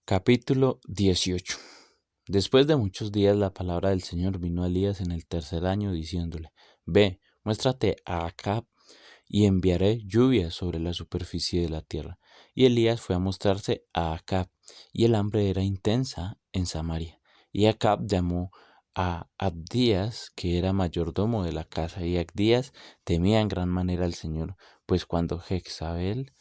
Capítulo 18. Después de muchos días la palabra del Señor vino a Elías en el tercer año diciéndole: Ve, muéstrate a Acab y enviaré lluvia sobre la superficie de la tierra. Y Elías fue a mostrarse a Acab, y el hambre era intensa en Samaria. Y Acab llamó a Abdías, que era mayordomo de la casa, y Abdías temía en gran manera al Señor, pues cuando Jezabel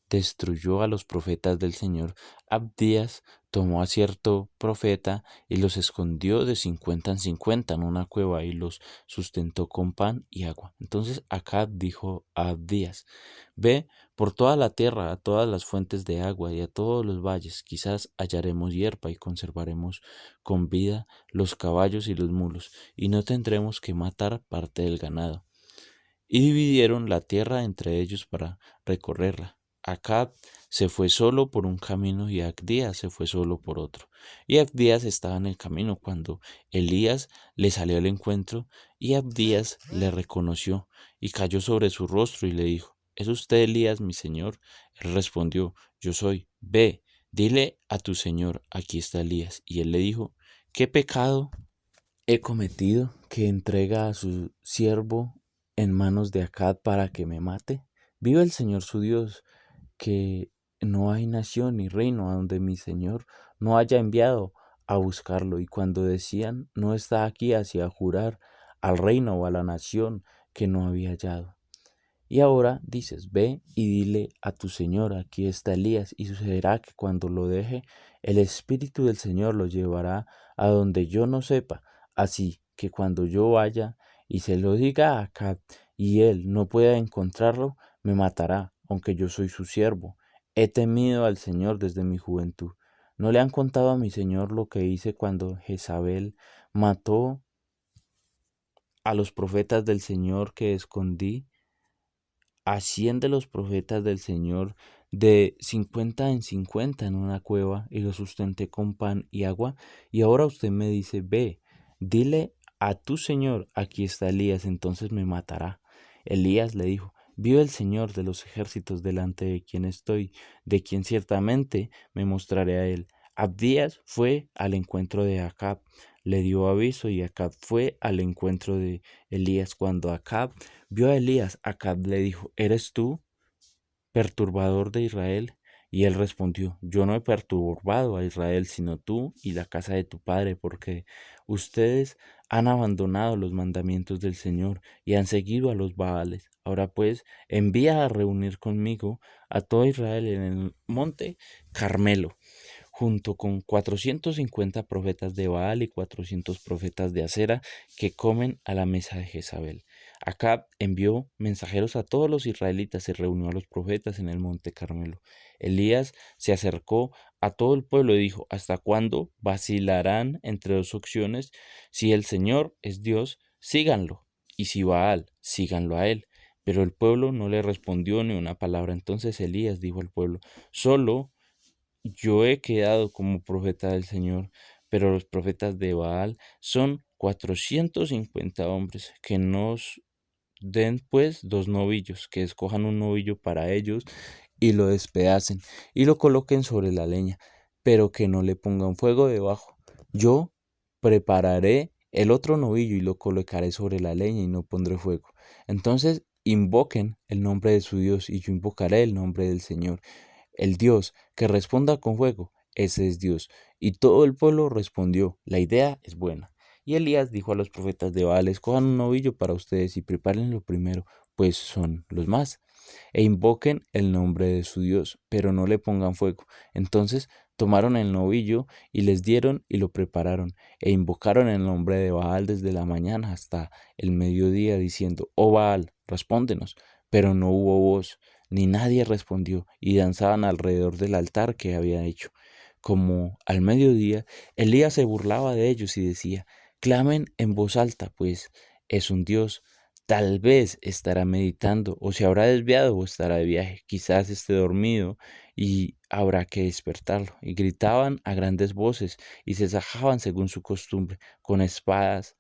destruyó a los profetas del Señor, Abdías tomó a cierto profeta y los escondió de 50 en 50 en una cueva y los sustentó con pan y agua. Entonces Acab dijo a Abdías: Ve por toda la tierra, a todas las fuentes de agua y a todos los valles, quizás hallaremos hierba y conservaremos con vida los caballos y los mulos, y no tendremos que matar parte del ganado. Y dividieron la tierra entre ellos para recorrerla. Acab se fue solo por un camino y Abdías se fue solo por otro. Y Abdías estaba en el camino cuando Elías le salió al encuentro, y Abdías le reconoció y cayó sobre su rostro y le dijo: ¿Es usted Elías, mi señor? Él respondió: Yo soy. Ve, dile a tu señor: aquí está Elías. Y él le dijo: ¿Qué pecado he cometido que entrega a su siervo en manos de Acab para que me mate? Vive el Señor su Dios, que no hay nación ni reino a donde mi Señor no haya enviado a buscarlo. Y cuando decían: no está aquí, hacía jurar al reino o a la nación que no había hallado. Y ahora dices: ve y dile a tu Señor: aquí está Elías. Y sucederá que cuando lo deje, el Espíritu del Señor lo llevará a donde yo no sepa. Así que cuando yo vaya y se lo diga a Acab y él no pueda encontrarlo, me matará, aunque yo soy su siervo. He temido al Señor desde mi juventud. ¿No le han contado a mi Señor lo que hice cuando Jezabel mató a los profetas del Señor, que escondí a 100 de los profetas del Señor de 50 en 50 en una cueva, y los sustenté con pan y agua? Y ahora usted me dice: ve, dile a tu Señor: aquí está Elías, entonces me matará. Elías le dijo: vive el Señor de los ejércitos delante de quien estoy, de quien ciertamente me mostraré a él. Abdías fue al encuentro de Acab, le dio aviso, y Acab fue al encuentro de Elías. Cuando Acab vio a Elías, Acab le dijo: ¿eres tú, perturbador de Israel? Y él respondió: yo no he perturbado a Israel, sino tú y la casa de tu padre, porque ustedes han abandonado los mandamientos del Señor y han seguido a los Baales. Ahora pues, envía a reunir conmigo a todo Israel en el monte Carmelo, junto con 450 profetas de Baal y 400 profetas de Acera, que comen a la mesa de Jezabel. Acab envió mensajeros a todos los israelitas y reunió a los profetas en el monte Carmelo. Elías se acercó a todo el pueblo y dijo: ¿hasta cuándo vacilarán entre dos opciones? Si el Señor es Dios, síganlo, y si Baal, síganlo a él. Pero el pueblo no le respondió ni una palabra. Entonces Elías dijo al pueblo: solo yo he quedado como profeta del Señor, pero los profetas de Baal son 450 hombres. Que nos den pues 2 novillos, que escojan un novillo para ellos y lo despedacen y lo coloquen sobre la leña, pero que no le pongan fuego debajo. Yo prepararé el otro novillo y lo colocaré sobre la leña y no pondré fuego. Entonces invoquen el nombre de su Dios y yo invocaré el nombre del Señor. El Dios que responda con fuego, ese es Dios. Y todo el pueblo respondió: la idea es buena. Y Elías dijo a los profetas de Baal: escojan un novillo para ustedes y prepárenlo primero, pues son los más, e invoquen el nombre de su Dios, pero no le pongan fuego. Entonces tomaron el novillo y les dieron y lo prepararon, e invocaron el nombre de Baal desde la mañana hasta el mediodía, diciendo: oh Baal, respóndenos. Pero no hubo voz, ni nadie respondió, y danzaban alrededor del altar que había hecho. Como al mediodía, Elías se burlaba de ellos y decía: clamen en voz alta, pues es un Dios. Tal vez estará meditando, o se habrá desviado, o estará de viaje. Quizás esté dormido y habrá que despertarlo. Y gritaban a grandes voces y se sajaban según su costumbre, con espadas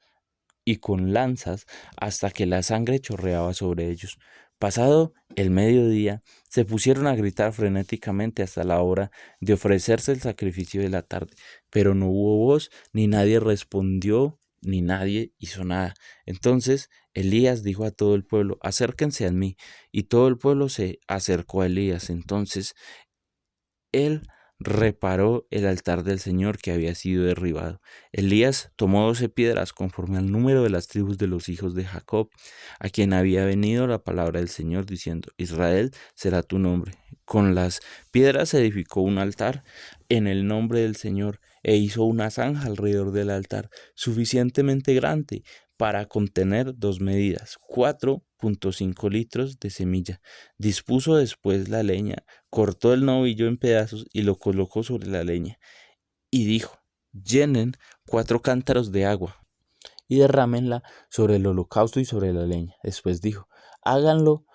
y con lanzas, hasta que la sangre chorreaba sobre ellos. Pasado el mediodía, se pusieron a gritar frenéticamente hasta la hora de ofrecerse el sacrificio de la tarde, pero no hubo voz, ni nadie respondió, ni nadie hizo nada. Entonces Elías dijo a todo el pueblo, acérquense a mí, y todo el pueblo se acercó a Elías. Entonces él reparó el altar del Señor que había sido derribado. Elías tomó 12 piedras conforme al número de las tribus de los hijos de Jacob, a quien había venido la palabra del Señor diciendo, Israel será tu nombre. Con las piedras se edificó un altar en el nombre del Señor e hizo una zanja alrededor del altar, suficientemente grande para contener 2 medidas, 4,5 litros de semilla. Dispuso después la leña, cortó el novillo en pedazos y lo colocó sobre la leña. Y dijo, llenen 4 cántaros de agua y derrámenla sobre el holocausto y sobre la leña. Después dijo, háganlo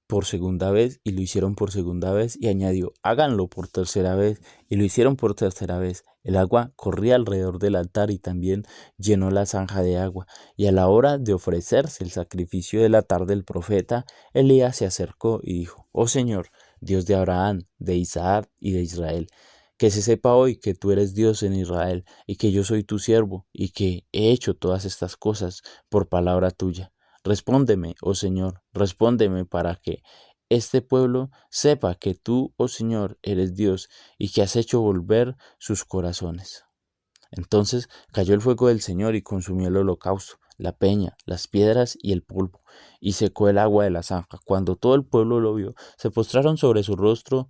por segunda vez, y lo hicieron por segunda vez, y añadió, háganlo por tercera vez, y lo hicieron por tercera vez. El agua corría alrededor del altar y también llenó la zanja de agua. Y a la hora de ofrecerse el sacrificio de la tarde, el profeta Elías se acercó y dijo, oh Señor, Dios de Abraham, de Isaac y de Israel, que se sepa hoy que tú eres Dios en Israel, y que yo soy tu siervo, y que he hecho todas estas cosas por palabra tuya. Respóndeme, oh Señor, respóndeme para que este pueblo sepa que tú, oh Señor, eres Dios y que has hecho volver sus corazones. Entonces cayó el fuego del Señor y consumió el holocausto, la peña, las piedras y el polvo, y secó el agua de la zanja. Cuando todo el pueblo lo vio, se postraron sobre su rostro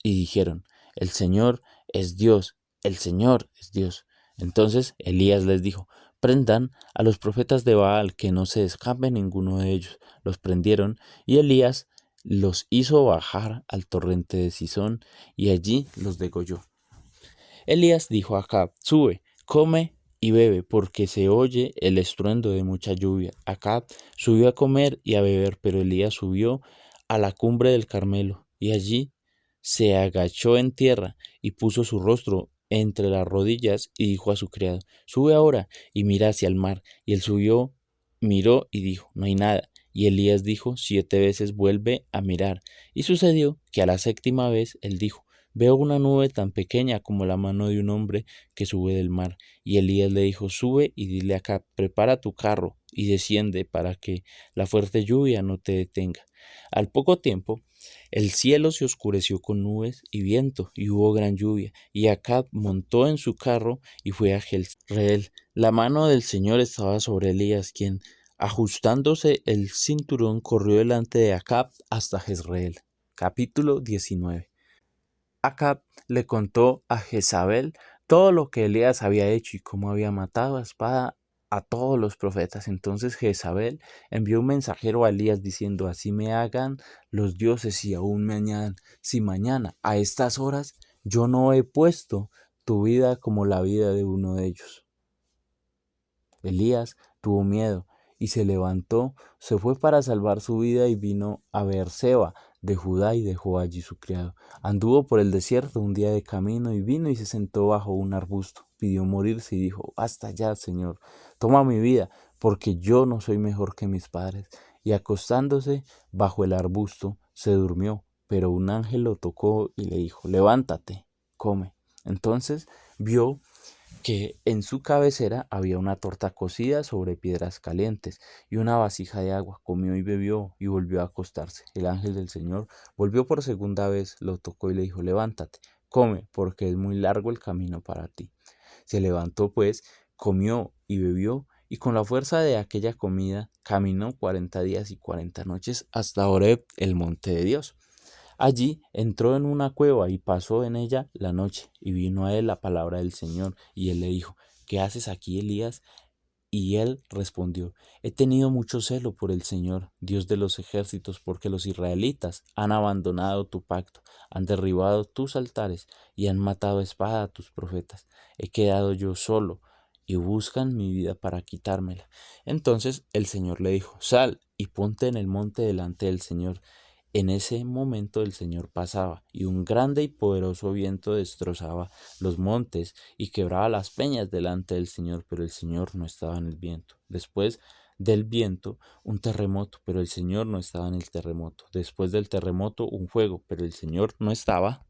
y dijeron, el Señor es Dios, el Señor es Dios. Entonces Elías les dijo, prendan a los profetas de Baal, que no se escape ninguno de ellos. Los prendieron y Elías los hizo bajar al torrente de Cisón y allí los degolló. Elías dijo a Acab, sube, come y bebe, porque se oye el estruendo de mucha lluvia. Acab subió a comer y a beber, pero Elías subió a la cumbre del Carmelo, y allí se agachó en tierra y puso su rostro entre las rodillas y dijo a su criado, sube ahora y mira hacia el mar. Y él subió, miró y dijo, no hay nada. Y Elías dijo, 7 veces vuelve a mirar. Y sucedió que a la séptima vez él dijo, veo una nube tan pequeña como la mano de un hombre que sube del mar. Y Elías le dijo, sube y dile acá, prepara tu carro y desciende para que la fuerte lluvia no te detenga. Al poco tiempo, el cielo se oscureció con nubes y viento, y hubo gran lluvia. Y Acab montó en su carro y fue a Jezreel. La mano del Señor estaba sobre Elías, quien, ajustándose el cinturón, corrió delante de Acab hasta Jezreel. Capítulo 19. Acab le contó a Jezabel todo lo que Elías había hecho y cómo había matado a espada a todos los profetas. Entonces Jezabel envió un mensajero a Elías diciendo, así me hagan los dioses y aún me añadan, si mañana a estas horas yo no he puesto tu vida como la vida de uno de ellos. Elías tuvo miedo y se levantó, se fue para salvar su vida y vino a Beerseba de Judá y dejó allí su criado. Anduvo por el desierto un día de camino y vino y se sentó bajo un arbusto. Pidió morirse y dijo, basta ya, Señor, toma mi vida, porque yo no soy mejor que mis padres. Y acostándose bajo el arbusto, se durmió, pero un ángel lo tocó y le dijo, levántate, come. Entonces vio que en su cabecera había una torta cocida sobre piedras calientes y una vasija de agua. Comió y bebió y volvió a acostarse. El ángel del Señor volvió por segunda vez, lo tocó y le dijo, levántate, come, porque es muy largo el camino para ti. Se levantó pues, comió y bebió, y con la fuerza de aquella comida caminó 40 días y 40 noches hasta Horeb, el monte de Dios. Allí entró en una cueva y pasó en ella la noche, y vino a él la palabra del Señor, y él le dijo, ¿qué haces aquí, Elías? Y él respondió, he tenido mucho celo por el Señor, Dios de los ejércitos, porque los israelitas han abandonado tu pacto, han derribado tus altares y han matado a espada a tus profetas. He quedado yo solo y buscan mi vida para quitármela. Entonces el Señor le dijo, sal y ponte en el monte delante del Señor. En ese momento el Señor pasaba, y un grande y poderoso viento destrozaba los montes y quebraba las peñas delante del Señor, pero el Señor no estaba en el viento. Después del viento un terremoto, pero el Señor no estaba en el terremoto. Después del terremoto un fuego, pero el Señor no estaba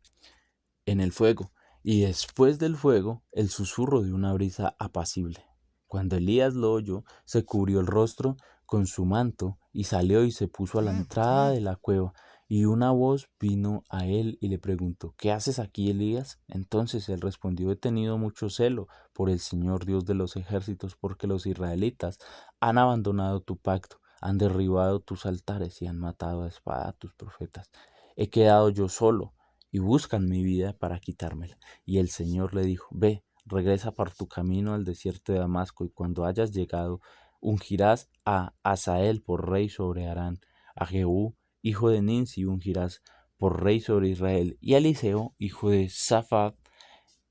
en el fuego. Y después del fuego el susurro de una brisa apacible. Cuando Elías lo oyó, se cubrió el rostro con su manto y salió y se puso a la entrada de la cueva. Y una voz vino a él y le preguntó: ¿Qué haces aquí, Elías? Entonces él respondió: He tenido mucho celo por el Señor Dios de los ejércitos, porque los israelitas han abandonado tu pacto, han derribado tus altares y han matado a espada a tus profetas. He quedado yo solo y buscan mi vida para quitármela. Y el Señor le dijo: Ve, regresa por tu camino al desierto de Damasco, y cuando hayas llegado, ungirás a Asael por rey sobre Harán, a Jehú, hijo de Ninsi, ungirás por rey sobre Israel, y a Eliseo, hijo de Safat,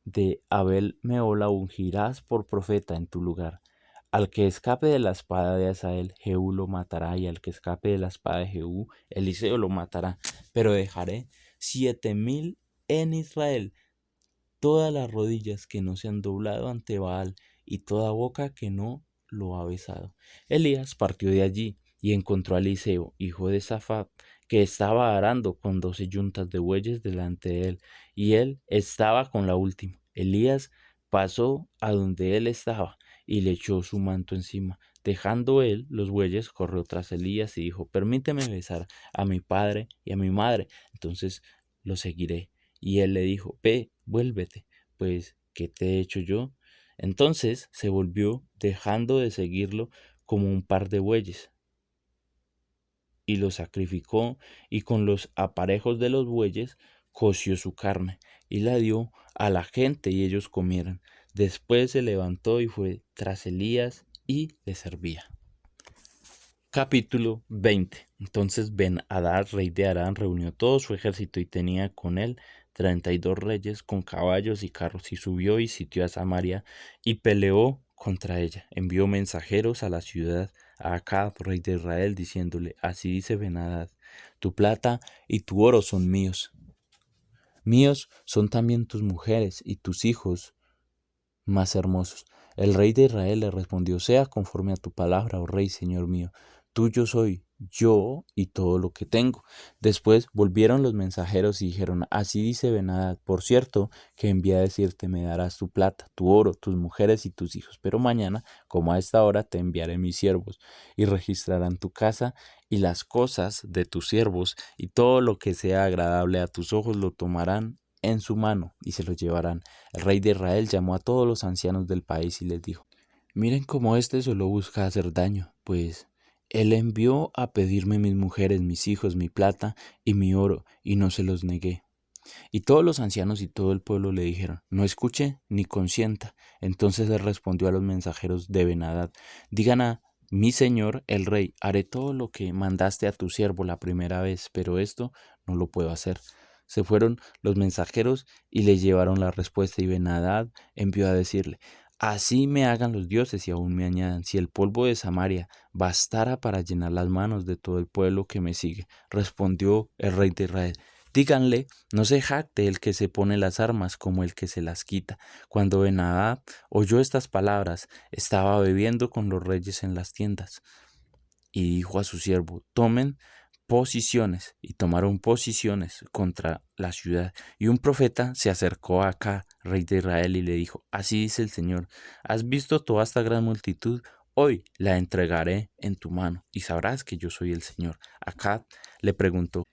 de Abel Meola, ungirás por profeta en tu lugar. Al que escape de la espada de Asael, Jehú lo matará, y al que escape de la espada de Jehú, Eliseo lo matará. Pero dejaré 7,000 en Israel, todas las rodillas que no se han doblado ante Baal, y toda boca que no lo ha besado. Elías partió de allí y encontró a Eliseo, hijo de Safat, que estaba arando con 12 yuntas de bueyes delante de él, y él estaba con la última. Elías pasó a donde él estaba y le echó su manto encima. Dejando él los bueyes, corrió tras Elías y dijo: Permíteme besar a mi padre y a mi madre, entonces lo seguiré. Y él le dijo: Ve, vuélvete, pues, ¿qué te he hecho yo? Entonces se volvió, dejando de seguirlo, como un par de bueyes, y lo sacrificó, y con los aparejos de los bueyes coció su carne, y la dio a la gente, y ellos comieron. Después se levantó y fue tras Elías, y le servía. Capítulo 20. Entonces Ben-Hadad, rey de Aram, reunió todo su ejército y tenía con él 32 reyes con caballos y carros, y subió y sitió a Samaria y peleó contra ella. Envió mensajeros a la ciudad a Acab, rey de Israel, diciéndole: Así dice Ben-Hadad: Tu plata y tu oro son míos. Míos son también tus mujeres y tus hijos más hermosos. El rey de Israel le respondió: Sea conforme a tu palabra, oh rey, señor mío. Tuyo soy yo y todo lo que tengo. Después volvieron los mensajeros y dijeron: Así dice Ben-Hadad: Por cierto, que envía a decirte: Me darás tu plata, tu oro, tus mujeres y tus hijos. Pero mañana, como a esta hora, te enviaré mis siervos, y registrarán tu casa y las cosas de tus siervos, y todo lo que sea agradable a tus ojos lo tomarán en su mano y se lo llevarán. El rey de Israel llamó a todos los ancianos del país y les dijo: Miren cómo este solo busca hacer daño, pues él envió a pedirme mis mujeres, mis hijos, mi plata y mi oro, y no se los negué. Y todos los ancianos y todo el pueblo le dijeron: No escuche ni consienta. Entonces él respondió a los mensajeros de Ben-Hadad: Digan a mi señor el rey: Haré todo lo que mandaste a tu siervo la primera vez, pero esto no lo puedo hacer. Se fueron los mensajeros y le llevaron la respuesta, y Ben-Hadad envió a decirle: Así me hagan los dioses y aún me añadan, si el polvo de Samaria bastara para llenar las manos de todo el pueblo que me sigue. Respondió el rey de Israel: Díganle: No se jacte el que se pone las armas como el que se las quita. Cuando Ben-Hadad oyó estas palabras, estaba bebiendo con los reyes en las tiendas, y dijo a su siervo: Tomen posiciones. Y tomaron posiciones contra la ciudad. Y un profeta se acercó a Acab, rey de Israel, y le dijo: Así dice el Señor: ¿Has visto toda esta gran multitud? Hoy la entregaré en tu mano, y sabrás que yo soy el Señor. Acab le preguntó: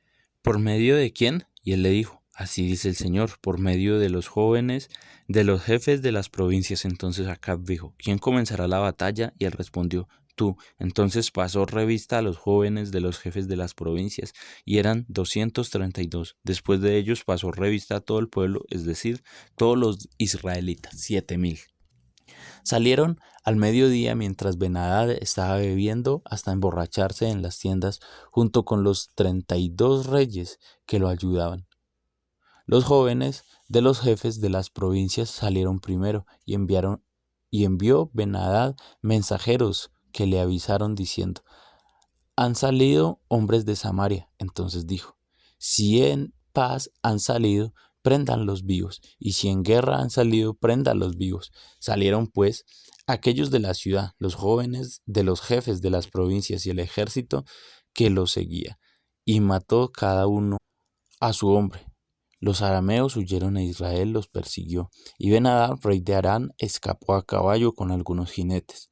¿Por medio de quién? Y él le dijo: Así dice el Señor: por medio de los jóvenes, de los jefes de las provincias. Entonces Acab dijo: ¿Quién comenzará la batalla? Y él respondió: Tú. Entonces pasó revista a los jóvenes de los jefes de las provincias, y eran 232. Después de ellos pasó revista a todo el pueblo, es decir, todos los israelitas, 7,000. Salieron al mediodía mientras Ben-Hadad estaba bebiendo hasta emborracharse en las tiendas, junto con los 32 reyes que lo ayudaban. Los jóvenes de los jefes de las provincias salieron primero, y envió Ben-Hadad mensajeros que le avisaron diciendo: Han salido hombres de Samaria. Entonces dijo: Si en paz han salido, prendan los vivos, y si en guerra han salido, prendan los vivos. Salieron pues aquellos de la ciudad, los jóvenes de los jefes de las provincias y el ejército que los seguía, y mató cada uno a su hombre. Los arameos huyeron e Israel los persiguió, y Ben-Hadad, rey de Aram, escapó a caballo con algunos jinetes.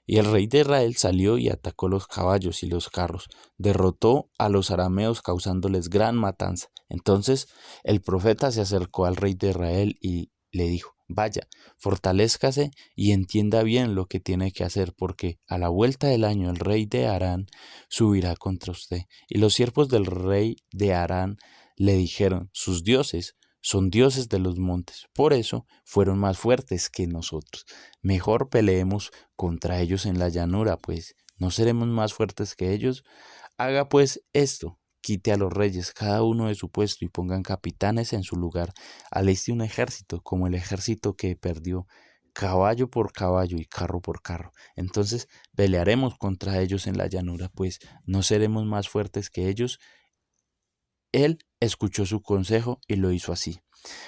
Y el rey de Israel salió y atacó los caballos y los carros, derrotó a los arameos causándoles gran matanza. Entonces el profeta se acercó al rey de Israel y le dijo: Vaya, fortalézcase y entienda bien lo que tiene que hacer, porque a la vuelta del año el rey de Harán subirá contra usted. Y los siervos del rey de Harán le dijeron: Sus dioses son dioses de los montes, por eso fueron más fuertes que nosotros. Mejor peleemos contra ellos en la llanura, pues no seremos más fuertes que ellos. Haga pues esto: quite a los reyes cada uno de su puesto y pongan capitanes en su lugar. Aliste un ejército como el ejército que perdió, caballo por caballo y carro por carro. Entonces pelearemos contra ellos en la llanura, pues no seremos más fuertes que ellos. Él escuchó su consejo y lo hizo así.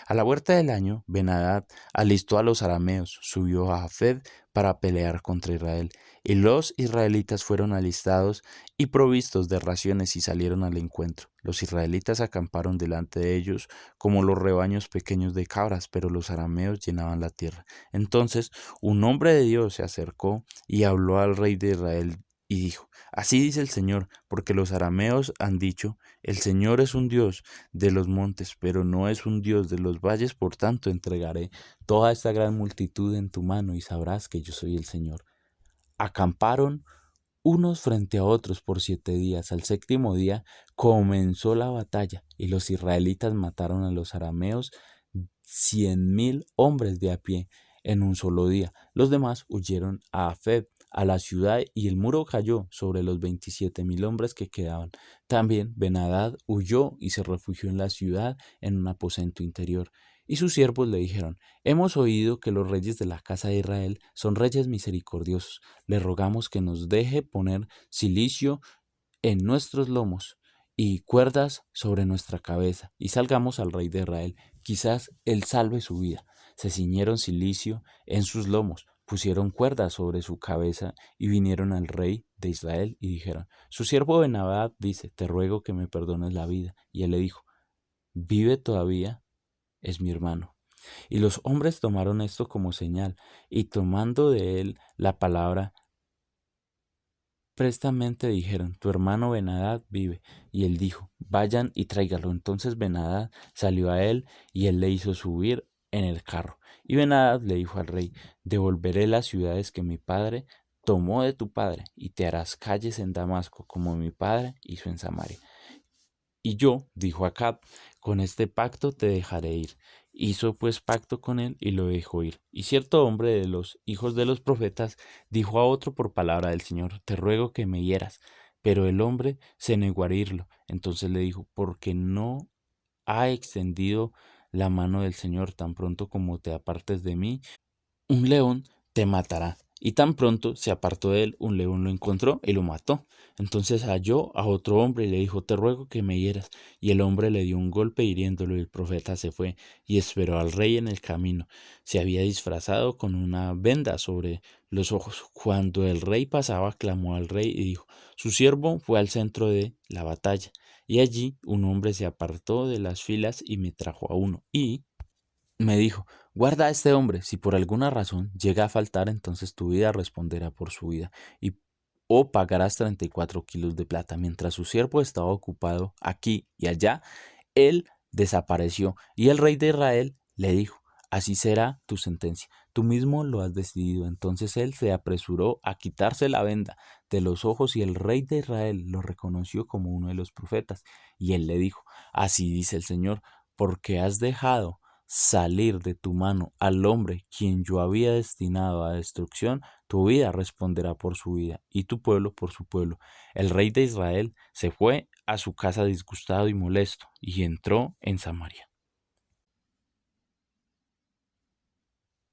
A la vuelta del año, Ben-Hadad alistó a los arameos, subió a Jafet para pelear contra Israel, y los israelitas fueron alistados y provistos de raciones y salieron al encuentro. Los israelitas acamparon delante de ellos como los rebaños pequeños de cabras, pero los arameos llenaban la tierra. Entonces un hombre de Dios se acercó y habló al rey de Israel y dijo: Así dice el Señor, porque los arameos han dicho: el Señor es un Dios de los montes, pero no es un Dios de los valles, por tanto entregaré toda esta gran multitud en tu mano y sabrás que yo soy el Señor. Acamparon unos frente a otros por 7 días. Al séptimo día comenzó la batalla y los israelitas mataron a los arameos 100,000 hombres de a pie en un solo día. Los demás huyeron a Afed, a la ciudad, y el muro cayó sobre los 27,000 hombres que quedaban. También Ben-Hadad huyó y se refugió en la ciudad en un aposento interior. Y sus siervos le dijeron: Hemos oído que los reyes de la casa de Israel son reyes misericordiosos. Le rogamos que nos deje poner cilicio en nuestros lomos y cuerdas sobre nuestra cabeza, y salgamos al rey de Israel. Quizás él salve su vida. Se ciñeron cilicio en sus lomos, pusieron cuerdas sobre su cabeza y vinieron al rey de Israel y dijeron: Su siervo Ben-Hadad dice: Te ruego que me perdones la vida. Y él le dijo: Vive todavía, es mi hermano. Y los hombres tomaron esto como señal, y tomando de él la palabra, prestamente dijeron: Tu hermano Ben-Hadad vive. Y él dijo: Vayan y tráigalo. Entonces Ben-Hadad salió a él, y él le hizo subir en el carro. Y Ben-Hadad le dijo al rey: Devolveré las ciudades que mi padre tomó de tu padre, y te harás calles en Damasco, como mi padre hizo en Samaria. Y yo, dijo Acab, con este pacto te dejaré ir. Hizo pues pacto con él y lo dejó ir. Y cierto hombre de los hijos de los profetas dijo a otro por palabra del Señor: Te ruego que me hieras. Pero el hombre se negó a herirlo. Entonces le dijo: Porque no ha extendido la mano del Señor, tan pronto como te apartes de mí, un león te matará. Y tan pronto se apartó de él, un león lo encontró y lo mató. Entonces halló a otro hombre y le dijo: Te ruego que me hieras. Y el hombre le dio un golpe hiriéndolo, y el profeta se fue y esperó al rey en el camino. Se había disfrazado con una venda sobre los ojos. Cuando el rey pasaba, clamó al rey y dijo: Su siervo fue al centro de la batalla. Y allí un hombre se apartó de las filas y me trajo a uno. Y me dijo: Guarda a este hombre. Si por alguna razón llega a faltar, entonces tu vida responderá por su vida, y o pagarás 34 kilos de plata. Mientras su siervo estaba ocupado aquí y allá, él desapareció. Y el rey de Israel le dijo: Así será tu sentencia. Tú mismo lo has decidido. Entonces él se apresuró a quitarse la venda de los ojos, y el rey de Israel lo reconoció como uno de los profetas. Y él le dijo: Así dice el Señor, porque has dejado salir de tu mano al hombre quien yo había destinado a destrucción, tu vida responderá por su vida y tu pueblo por su pueblo. El rey de Israel se fue a su casa disgustado y molesto, y entró en Samaria.